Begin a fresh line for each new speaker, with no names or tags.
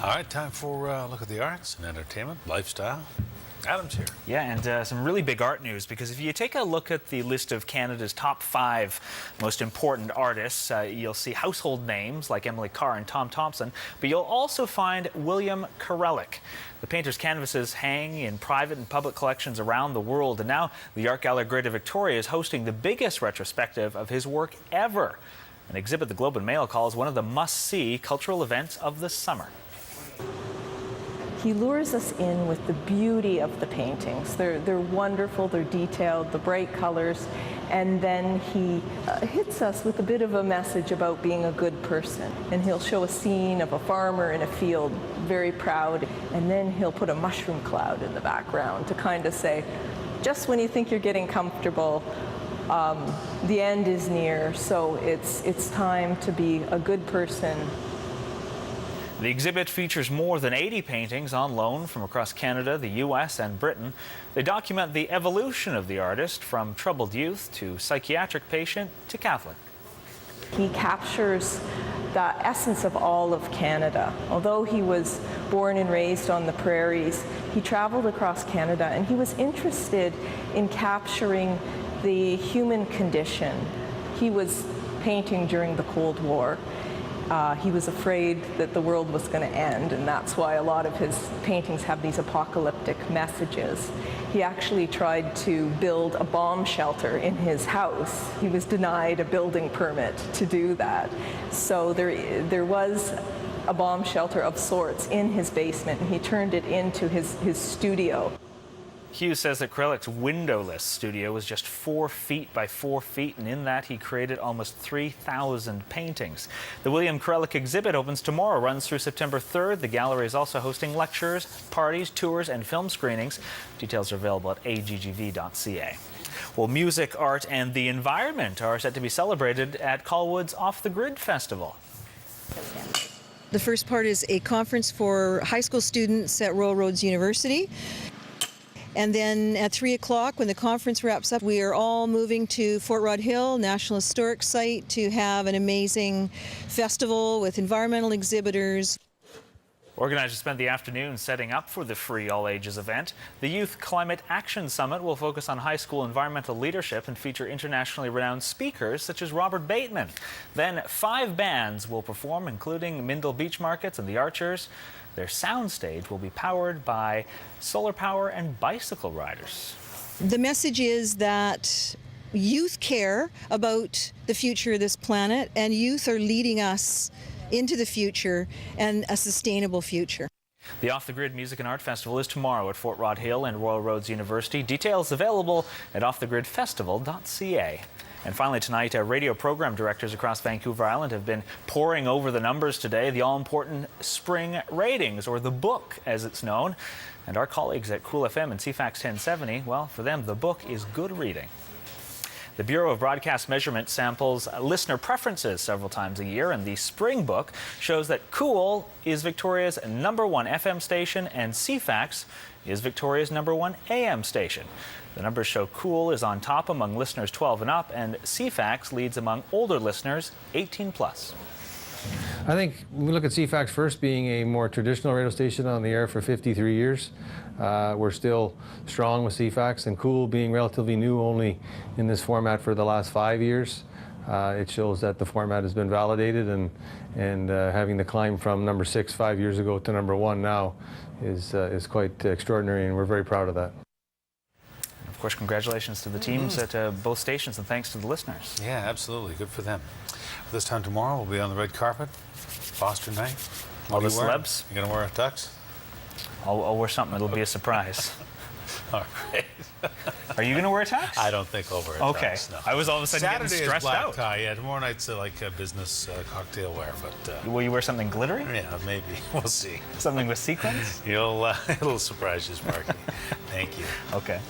All right, time for a look at the arts and entertainment, lifestyle. Adam's here.
Yeah, and some really big art news, because if you take a look at the list of Canada's top 5 most important artists, you'll see household names like Emily Carr and Tom Thompson, but you'll also find William Kurelek. The painter's canvases hang in private and public collections around the world, and now the Art Gallery Greater Victoria is hosting the biggest retrospective of his work ever. An exhibit the Globe and Mail calls one of the must-see cultural events of the summer.
He lures us in with the beauty of the paintings. They're wonderful, they're detailed, the bright colors, and then he hits us with a bit of a message about being a good person. And he'll show a scene of a farmer in a field, very proud, and then he'll put a mushroom cloud in the background to kind of say, just when you think you're getting comfortable, the end is near, so it's time to be a good person.
The exhibit features more than 80 paintings on loan from across Canada, the U.S. and Britain. They document the evolution of the artist from troubled youth to psychiatric patient to Catholic.
He captures the essence of all of Canada. Although he was born and raised on the prairies, he traveled across Canada and he was interested in capturing the human condition. He was painting during the Cold War. He was afraid that the world was going to end, and that's why a lot of his paintings have these apocalyptic messages. He actually tried to build a bomb shelter in his house. He was denied a building permit to do that. So there was a bomb shelter of sorts in his basement, and he turned it into his studio.
Hughes says that Kurelik's windowless studio was just 4 feet by 4 feet, and in that he created almost 3,000 paintings. The William Kurelek exhibit opens tomorrow, runs through September 3rd. The gallery is also hosting lectures, parties, tours, and film screenings. Details are available at aggv.ca. Well, music, art, and the environment are set to be celebrated at Colwood's Off the Grid Festival.
The first part is a conference for high school students at Royal Roads University. And then at 3 o'clock, when the conference wraps up, we are all moving to Fort Rod Hill, National Historic Site, to have an amazing festival with environmental exhibitors.
Organizers spent the afternoon setting up for the free all-ages event. The Youth Climate Action Summit will focus on high school environmental leadership and feature internationally renowned speakers such as Robert Bateman. Then 5 bands will perform, including Mindle Beach Markets and the Archers. Their soundstage will be powered by solar power and bicycle riders.
The message is that youth care about the future of this planet, and youth are leading us into the future and a sustainable future.
The Off the Grid Music and Art Festival is tomorrow at Fort Rod Hill and Royal Roads University. Details available at offthegridfestival.ca. And finally tonight, radio program directors across Vancouver Island have been poring over the numbers today, the all-important spring ratings, or the book as it's known. And our colleagues at Cool FM and C-FAX 1070, well, for them, the book is good reading. The Bureau of Broadcast Measurement samples listener preferences several times a year, and the Spring Book shows that Cool is Victoria's #1 FM station and C-FAX is Victoria's #1 AM station. The numbers show Cool is on top among listeners 12 and up, and C-FAX leads among older listeners 18+.
I think we look at C-FAX first being a more traditional radio station on the air for 53 years. We're still strong with C-FAX, and Cool being relatively new only in this format for the last 5 years. It shows that the format has been validated, and having the climb from #6 5 years ago to #1 now is quite extraordinary, and we're very proud of that.
Of course, congratulations to the teams at both stations, and thanks to the listeners.
Yeah, absolutely. Good for them. This time tomorrow, we'll be on the red carpet. Foster night.
All the celebs.
You gonna wear a tux?
I'll wear something. It'll be a surprise.
All right.
Are you going to wear a tux?
I don't think I'll wear a tux, no.
I was all of a sudden
Saturday
getting stressed
is black
out.
tie. Yeah, tomorrow night's like a business cocktail wear, but...
Will you wear something glittery?
Yeah, maybe. We'll see.
Something with sequins?
It'll surprise you, Sparky. Thank you.
Okay.